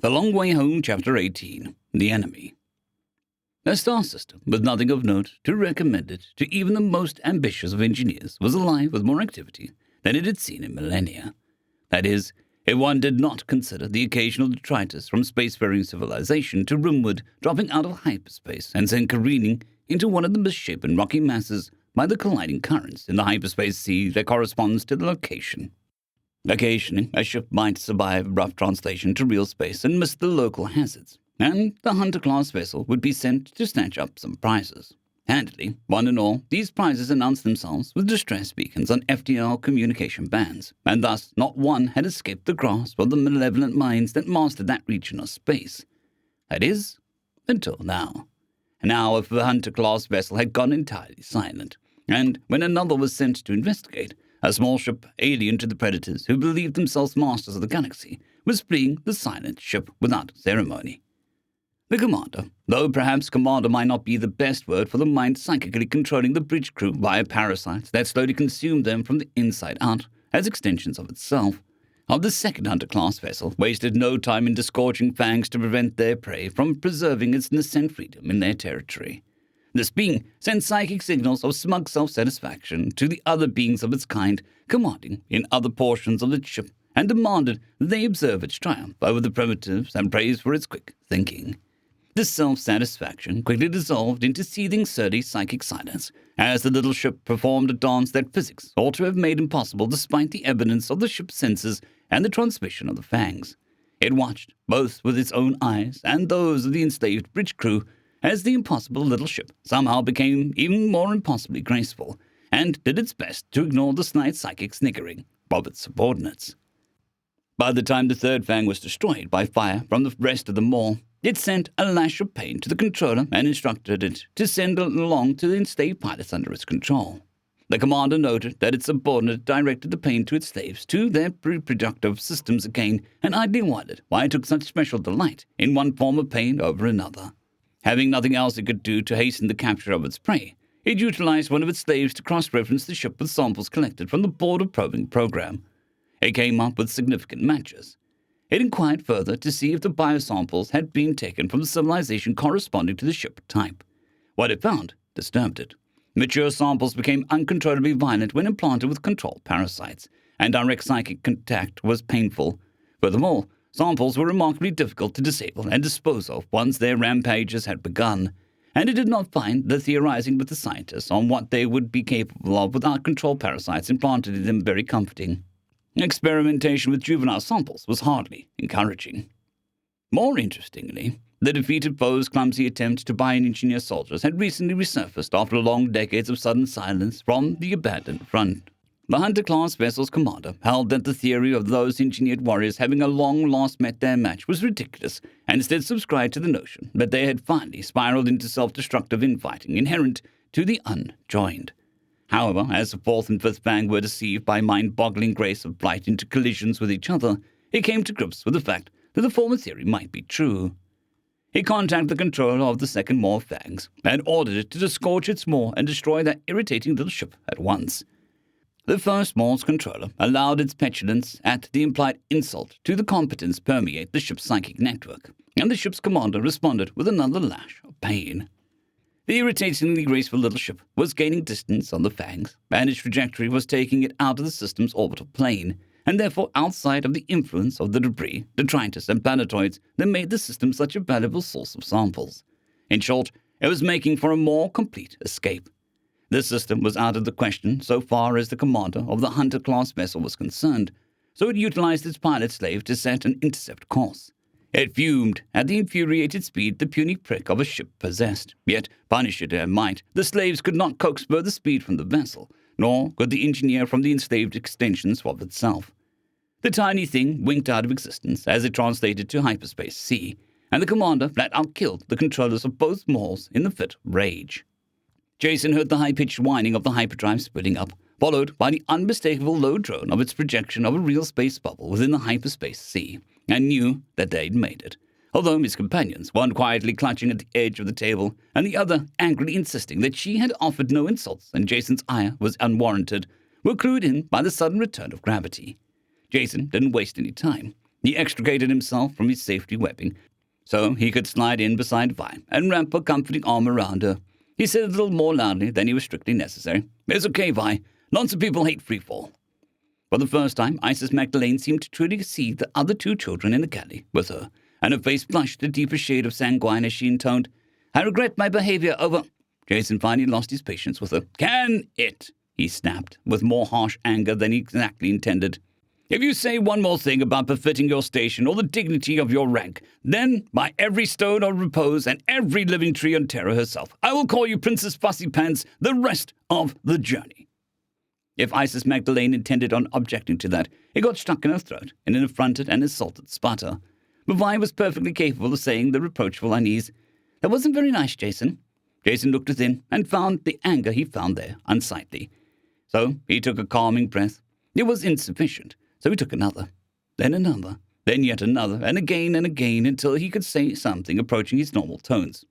The Long Way Home, Chapter 18, The Enemy. A star system with nothing of note to recommend it to even the most ambitious of engineers was alive with more activity than it had seen in millennia. That is, if one did not consider the occasional detritus from spacefaring civilization to rimwood dropping out of hyperspace and then careening into one of the misshapen rocky masses by the colliding currents in the hyperspace sea that corresponds to the location. Occasionally, a ship might survive rough translation to real space and miss the local hazards, and the Hunter-class vessel would be sent to snatch up some prizes. Handily, one and all, these prizes announced themselves with distress beacons on FTL communication bands, and thus not one had escaped the grasp of the malevolent minds that mastered that region of space. That is, until now. Now, if the Hunter-class vessel had gone entirely silent, and when another was sent to investigate, a small ship alien to the predators who believed themselves masters of the galaxy was fleeing the silent ship without ceremony. The commander, though perhaps commander might not be the best word for the mind psychically controlling the bridge crew via parasites that slowly consumed them from the inside out as extensions of itself, of the second Hunter-class vessel wasted no time in disgorging fangs to prevent their prey from preserving its nascent freedom in their territory. This being sent psychic signals of smug self-satisfaction to the other beings of its kind commanding in other portions of its ship and demanded that they observe its triumph over the primitives and praise for its quick thinking. This self-satisfaction quickly dissolved into seething surly psychic silence as the little ship performed a dance that physics ought to have made impossible despite the evidence of the ship's senses and the transmission of the fangs. It watched, both with its own eyes and those of the enslaved bridge crew, as the impossible little ship somehow became even more impossibly graceful, and did its best to ignore the snide psychic sniggering of its subordinates. By the time the third fang was destroyed by fire from the rest of them all, it sent a lash of pain to the controller and instructed it to send it along to the enslaved pilots under its control. The commander noted that its subordinate directed the pain to its slaves to their reproductive systems again, and idly wondered why it took such special delight in one form of pain over another. Having nothing else it could do to hasten the capture of its prey, it utilized one of its slaves to cross-reference the ship with samples collected from the border probing program. It came up with significant matches. It inquired further to see if the biosamples had been taken from the civilization corresponding to the ship type. What it found disturbed it. Mature samples became uncontrollably violent when implanted with controlled parasites, and direct psychic contact was painful. Furthermore, samples were remarkably difficult to disable and dispose of once their rampages had begun, and it did not find the theorizing with the scientists on what they would be capable of without controlled parasites implanted in them very comforting. Experimentation with juvenile samples was hardly encouraging. More interestingly, the defeated foe's clumsy attempt to bioengineer soldiers had recently resurfaced after long decades of sudden silence from the abandoned front. The Hunter-class vessel's commander held that the theory of those engineered warriors having a long-lost met their match was ridiculous, and instead subscribed to the notion that they had finally spiraled into self-destructive infighting inherent to the unjoined. However, as the fourth and fifth fang were deceived by mind-boggling grace of flight into collisions with each other, it came to grips with the fact that the former theory might be true. He contacted the controller of the second Maw fangs and ordered it to disgorge its maw and destroy that irritating little ship at once. The first Maw's controller allowed its petulance at the implied insult to the competence permeate the ship's psychic network, and the ship's commander responded with another lash of pain. The irritatingly graceful little ship was gaining distance on the fangs, and its trajectory was taking it out of the system's orbital plane, and therefore outside of the influence of the debris, detritus, and planetoids that made the system such a valuable source of samples. In short, it was making for a more complete escape. This system was out of the question so far as the commander of the Hunter-class vessel was concerned, so it utilized its pilot slave to set an intercept course. It fumed at the infuriated speed the puny prick of a ship possessed, yet, punish it as might, the slaves could not coax further speed from the vessel, nor could the engineer from the enslaved extensions of itself. The tiny thing winked out of existence as it translated to hyperspace C, and the commander flat out killed the controllers of both Maws in the fit of rage. Jason heard the high-pitched whining of the hyperdrive splitting up, followed by the unmistakable low drone of its projection of a real space bubble within the hyperspace sea, and knew that they'd made it, although his companions, one quietly clutching at the edge of the table, and the other angrily insisting that she had offered no insults and Jason's ire was unwarranted, were clued in by the sudden return of gravity. Jason didn't waste any time. He extricated himself from his safety webbing, so he could slide in beside Vi and wrap a comforting arm around her. He said a little more loudly than he was strictly necessary. "It's okay, Vi. Lots of people hate freefall." For the first time, Isis Magdalene seemed to truly see the other two children in the galley with her, and her face flushed a deeper shade of sanguine as she intoned, "I regret my behavior over—" Jason finally lost his patience with her. "Can it?" he snapped, with more harsh anger than he exactly intended. "If you say one more thing about befitting your station or the dignity of your rank, then, by every stone of repose and every living tree on Terra herself, I will call you Princess Fussy Pants the rest of the journey." If Isis Magdalene intended on objecting to that, it got stuck in her throat in an affronted and insulted sputter. But Vi was perfectly capable of saying the reproachful unease, "That wasn't very nice, Jason." Jason looked within and found the anger he found there unsightly. So he took a calming breath. It was insufficient, so he took another, then yet another, and again until he could say something approaching his normal tones.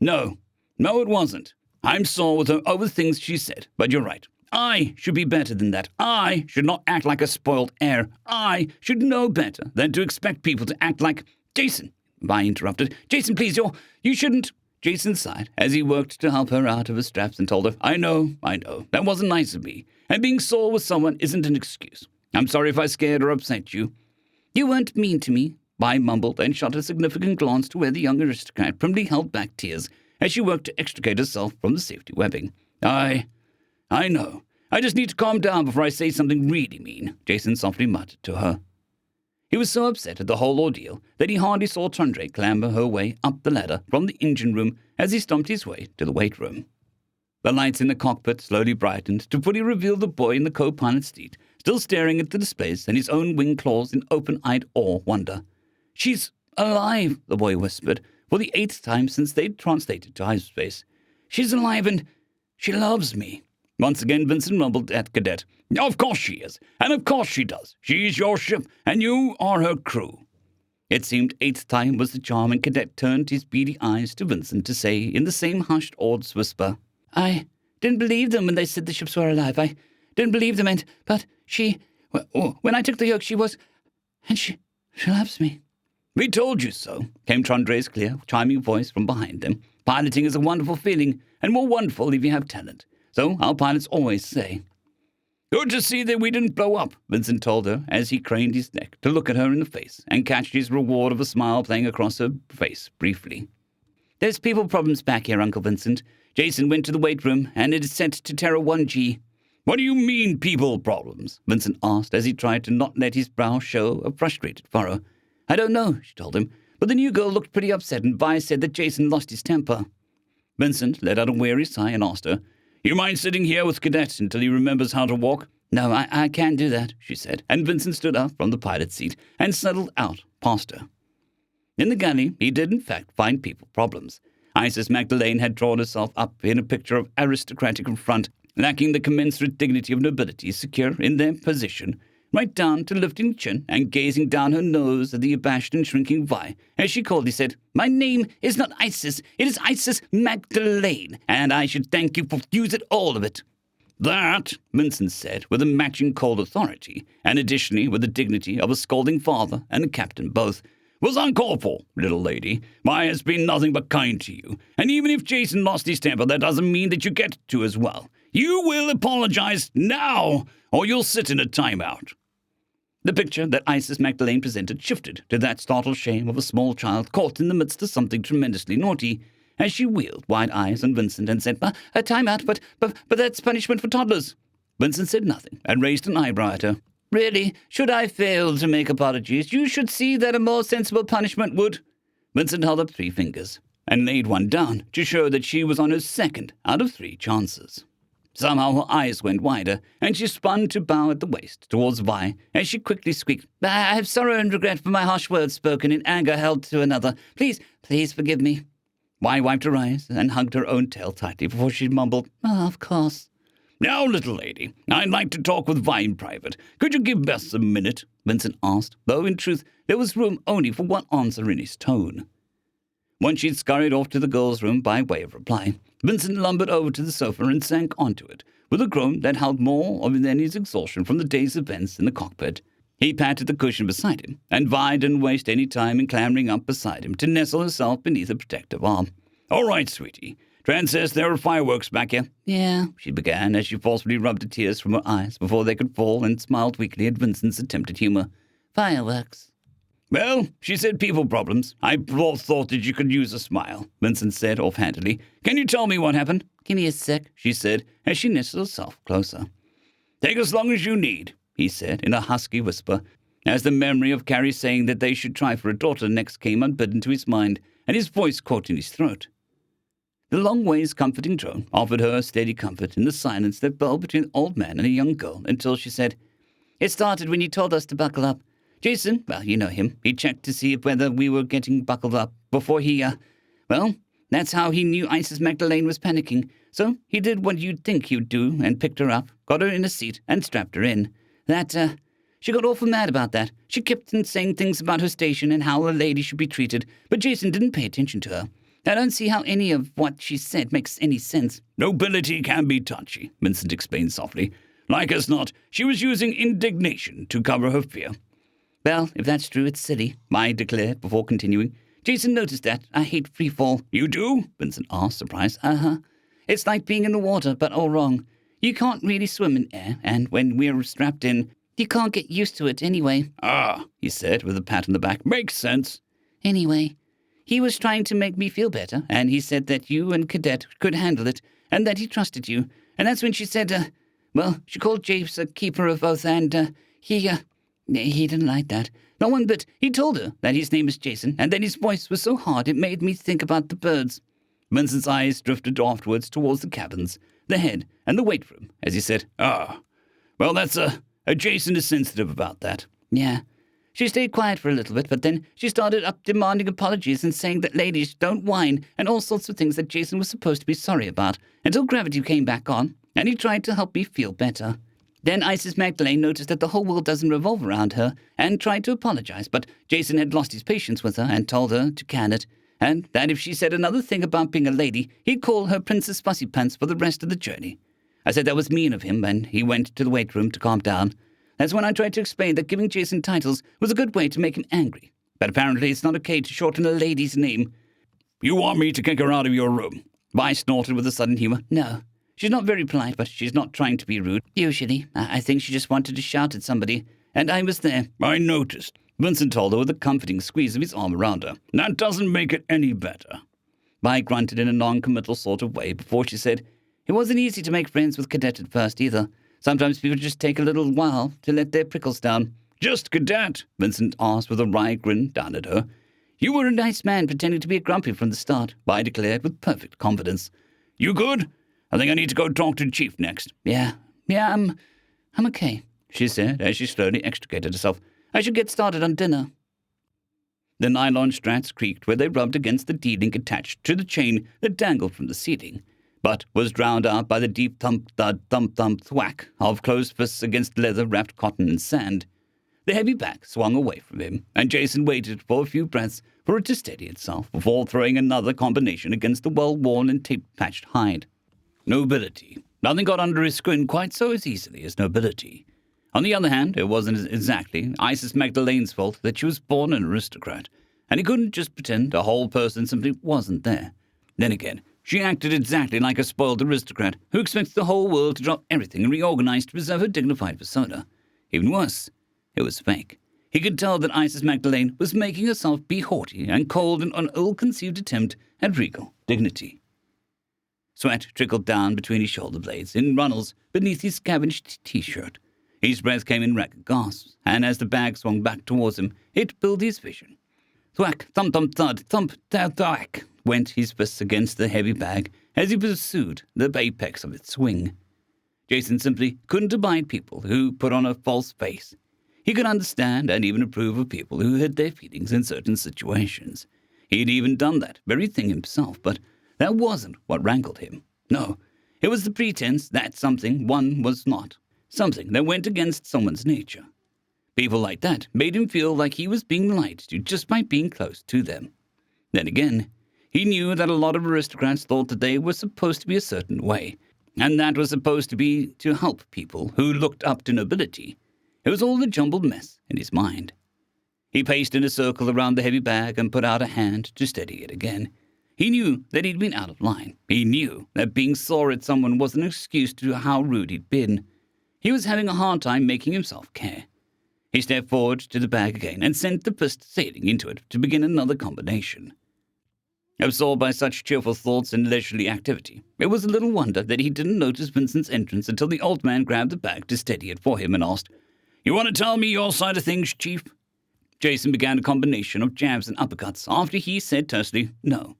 No, it wasn't. I'm sore with her over things she said, but you're right. I should be better than that. I should not act like a spoiled heir. I should know better than to expect people to act like— Jason, Vi interrupted. "Jason, please, you shouldn't—" Jason sighed as he worked to help her out of her straps and told her, I know. That wasn't nice of me. And being sore with someone isn't an excuse. I'm sorry if I scared or upset you." "You weren't mean to me," Vi mumbled and shot a significant glance to where the young aristocrat promptly held back tears as she worked to extricate herself from the safety webbing. I know. I just need to calm down before I say something really mean," Jason softly muttered to her. He was so upset at the whole ordeal that he hardly saw Tundre clamber her way up the ladder from the engine room as he stomped his way to the weight room. The lights in the cockpit slowly brightened to fully reveal the boy in the co-pilot's seat, still staring at the displays and his own wing claws in open-eyed awe-wonder. "She's alive," the boy whispered, for the 8th time since they'd translated to hyperspace. "She's alive and she loves me." Once again, Vincent rumbled at Cadet. "Of course she is, and of course she does. She's your ship, and you are her crew." It seemed 8th time was the charm, and Cadet turned his beady eyes to Vincent to say, in the same hushed, awed whisper, "I didn't believe them when they said the ships were alive. I didn't believe them, but she— when I took the yoke, she was— and she loves me." "We told you so," came Tundre's clear, chiming voice from behind them. "Piloting is a wonderful feeling, and more wonderful if you have talent. So our pilots always say." "Good to see that we didn't blow up," Vincent told her as he craned his neck to look at her in the face and catch his reward of a smile playing across her face briefly. "There's people problems back here, Uncle Vincent. Jason went to the weight room, and it is sent to Terra 1G. "What do you mean, people problems?" Vincent asked as he tried to not let his brow show a frustrated furrow. "I don't know," she told him, "but the new girl looked pretty upset, and Vi said that Jason lost his temper." Vincent let out a weary sigh and asked her, "You mind sitting here with Cadet until he remembers how to walk?" "No, I can't do that," she said, and Vincent stood up from the pilot's seat and settled out past her. In the galley, he did in fact find people problems. Isis Magdalene had drawn herself up in a picture of aristocratic front, lacking the commensurate dignity of nobility secure in their position, right down to lifting chin and gazing down her nose at the abashed and shrinking Vi, as she coldly said, "My name is not Isis, it is Isis Magdalene, and I should thank you for use it all of it." "That," Vincent said, with a matching cold authority, and additionally with the dignity of a scolding father and a captain both, "was uncalled for, little lady. Vi has been nothing but kind to you, and even if Jason lost his temper, that doesn't mean that you get to as well. You will apologize now, or you'll sit in a timeout." The picture that Isis Magdalene presented shifted to that startled shame of a small child caught in the midst of something tremendously naughty, as she wheeled wide eyes on Vincent and said, "A timeout, but that's punishment for toddlers." Vincent said nothing and raised an eyebrow at her. "Really, should I fail to make apologies, you should see that a more sensible punishment would—" Vincent held up 3 fingers and laid one down to show that she was on her 2nd out of 3 chances. Somehow her eyes went wider, and she spun to bow at the waist towards Vi as she quickly squeaked, "I have sorrow and regret for my harsh words spoken in anger held to another. Please forgive me." Vi wiped her eyes and hugged her own tail tightly before she mumbled, "Of course." "Now, little lady, I'd like to talk with Vi in private. Could you give Bess a minute?" Vincent asked, though in truth there was room only for one answer in his tone. Once she'd scurried off to the girls' room by way of reply, Vincent lumbered over to the sofa and sank onto it, with a groan that held more of than his exhaustion from the day's events in the cockpit. He patted the cushion beside him, and Vi didn't waste any time in clambering up beside him to nestle herself beneath a protective arm. "All right, sweetie. Trent says there are fireworks back here." "Yeah," she began as she forcefully rubbed the tears from her eyes before they could fall and smiled weakly at Vincent's attempted humor. "Fireworks." "Well, she said people problems. I thought that you could use a smile," Vincent said offhandedly. "Can you tell me what happened?" "Give me a sec," she said as she nestled herself closer. "Take as long as you need," he said in a husky whisper, as the memory of Carrie saying that they should try for a daughter next came unbidden to his mind, and his voice caught in his throat. The long way's comforting drone offered her a steady comfort in the silence that fell between an old man and a young girl until she said, "It started when you told us to buckle up. Jason, well, you know him, he checked to see whether we were getting buckled up before he, well, that's how he knew Isis Magdalene was panicking. So he did what you'd think he'd do and picked her up, got her in a seat, and strapped her in. She got awful mad about that. She kept on saying things about her station and how a lady should be treated, but Jason didn't pay attention to her. I don't see how any of what she said makes any sense." "Nobility can be touchy," Vincent explained softly. "Like as not, she was using indignation to cover her fear." "Well, if that's true, it's silly," Mai declared before continuing. "Jason noticed that. I hate free fall." "You do?" Vincent asked, surprised. "Uh-huh. It's like being in the water, but all wrong. You can't really swim in air, and when we're strapped in, you can't get used to it anyway." "Ah," he said with a pat on the back. "Makes sense." "Anyway, he was trying to make me feel better, and he said that you and Cadet could handle it, and that he trusted you. And that's when she said, she called James a keeper of oath, and, he didn't like that. No one but he told her that his name is Jason, and then his voice was so hard it made me think about the birds." Vincent's eyes drifted afterwards towards the cabins, the head, and the weight room, as he said, "Ah, well, that's Jason is sensitive about that." "Yeah. She stayed quiet for a little bit, but then she started up demanding apologies and saying that ladies don't whine and all sorts of things that Jason was supposed to be sorry about, until gravity came back on, and he tried to help me feel better. Then Isis Magdalene noticed that the whole world doesn't revolve around her and tried to apologize, but Jason had lost his patience with her and told her to can it, and that if she said another thing about being a lady, he'd call her Princess Fussy Pants for the rest of the journey. I said that was mean of him, and he went to the weight room to calm down. That's when I tried to explain that giving Jason titles was a good way to make him angry. But apparently it's not okay to shorten a lady's name." "You want me to kick her out of your room?" Vi snorted with a sudden humor. "No. She's not very polite, but she's not trying to be rude. Usually. I think she just wanted to shout at somebody, and I was there." "I noticed," Vincent told her with a comforting squeeze of his arm around her. "That doesn't make it any better." Vi grunted in a non-committal sort of way before she said, "It wasn't easy to make friends with Cadet at first, either. Sometimes people just take a little while to let their prickles down." "Just Cadet?" Vincent asked with a wry grin down at her. "You were a nice man pretending to be grumpy from the start," Vi declared with perfect confidence. "You good? I think I need to go talk to Chief next." Yeah, I'm okay," she said as she slowly extricated herself. "I should get started on dinner." The nylon straps creaked where they rubbed against the D-link attached to the chain that dangled from the ceiling, but was drowned out by the deep thump-thud, thump-thump thwack of closed fists against leather-wrapped cotton and sand. The heavy back swung away from him, and Jason waited for a few breaths for it to steady itself before throwing another combination against the well-worn and tape-patched hide. Nobility. Nothing got under his skin quite so as easily as nobility. On the other hand, it wasn't exactly Isis Magdalene's fault that she was born an aristocrat, and he couldn't just pretend a whole person simply wasn't there. Then again, she acted exactly like a spoiled aristocrat who expects the whole world to drop everything and reorganize to preserve her dignified persona. Even worse, it was fake. He could tell that Isis Magdalene was making herself be haughty and cold in an ill-conceived attempt at regal dignity. Sweat trickled down between his shoulder blades in runnels beneath his scavenged T-shirt. His breath came in ragged gasps, and as the bag swung back towards him, it filled his vision. Thwack, thump-thump-thud, thump-thwack went his fists against the heavy bag as he pursued the apex of its swing. Jason simply couldn't abide people who put on a false face. He could understand and even approve of people who hid their feelings in certain situations. He'd even done that very thing himself, but that wasn't what rankled him. No, it was the pretense that something one was not, something that went against someone's nature. People like that made him feel like he was being lied to just by being close to them. Then again, he knew that a lot of aristocrats thought that they were supposed to be a certain way, and that was supposed to be to help people who looked up to nobility. It was all a jumbled mess in his mind. He paced in a circle around the heavy bag and put out a hand to steady it again. He knew that he'd been out of line. He knew that being sore at someone was an excuse to how rude he'd been. He was having a hard time making himself care. He stepped forward to the bag again and sent the fist sailing into it to begin another combination. Absorbed by such cheerful thoughts and leisurely activity, it was a little wonder that he didn't notice Vincent's entrance until the old man grabbed the bag to steady it for him and asked, "You want to tell me your side of things, Chief?" Jason began a combination of jabs and uppercuts after he said tersely, "No."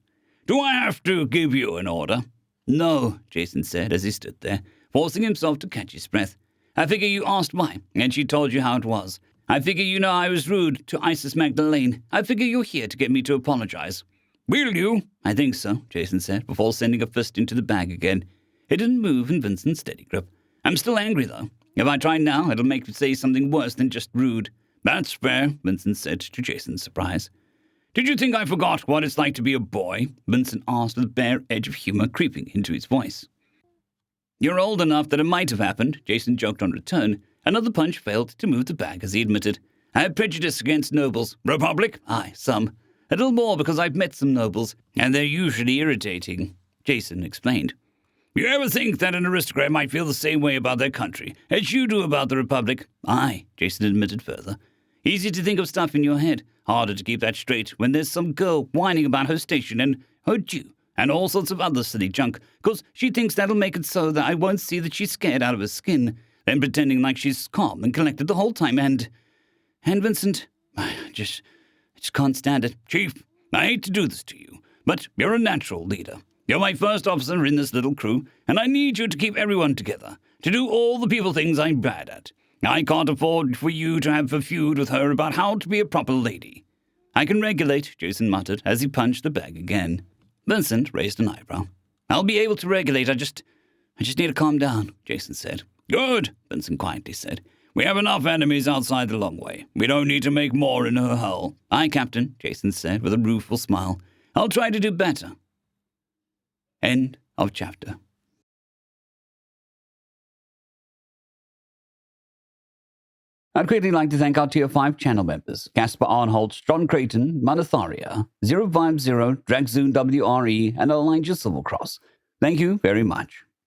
"Do I have to give you an order?" "No," Jason said as he stood there, forcing himself to catch his breath. "I figure you asked why, and she told you how it was. I figure you know I was rude to Isis Magdalene. I figure you're here to get me to apologize." "Will you?" "I think so," Jason said, before sending a fist into the bag again. It didn't move in Vincent's steady grip. "I'm still angry, though. If I try now, it'll make me say something worse than just rude." "That's fair," Vincent said to Jason's surprise. "Did you think I forgot what it's like to be a boy?" Vincent asked with a bare edge of humor creeping into his voice. "You're old enough that it might have happened," Jason joked on return. Another punch failed to move the bag as he admitted. "I have prejudice against nobles." "Republic?" "Aye, some. A little more because I've met some nobles, and they're usually irritating," Jason explained. "You ever think that an aristocrat might feel the same way about their country as you do about the Republic?" "Aye," Jason admitted further. "Easy to think of stuff in your head. Harder to keep that straight when there's some girl whining about her station and her Jew and all sorts of other silly junk, 'cause she thinks that'll make it so that I won't see that she's scared out of her skin, then pretending like she's calm and collected the whole time and Vincent, I just can't stand it." "Chief, I hate to do this to you, but you're a natural leader. You're my first officer in this little crew, and I need you to keep everyone together, to do all the people things I'm bad at. I can't afford for you to have a feud with her about how to be a proper lady." "I can regulate," Jason muttered as he punched the bag again. Vincent raised an eyebrow. "I'll be able to regulate, I just need to calm down," Jason said. "Good," Vincent quietly said. "We have enough enemies outside the long way. We don't need to make more in her hull." "Aye, Captain," Jason said with a rueful smile. "I'll try to do better." End of chapter. I'd greatly like to thank our Tier 5 channel members, Casper Arnholt, John Creighton, Manatharia, 050, Dragzoon WRE, and Elijah Silvercross. Thank you very much.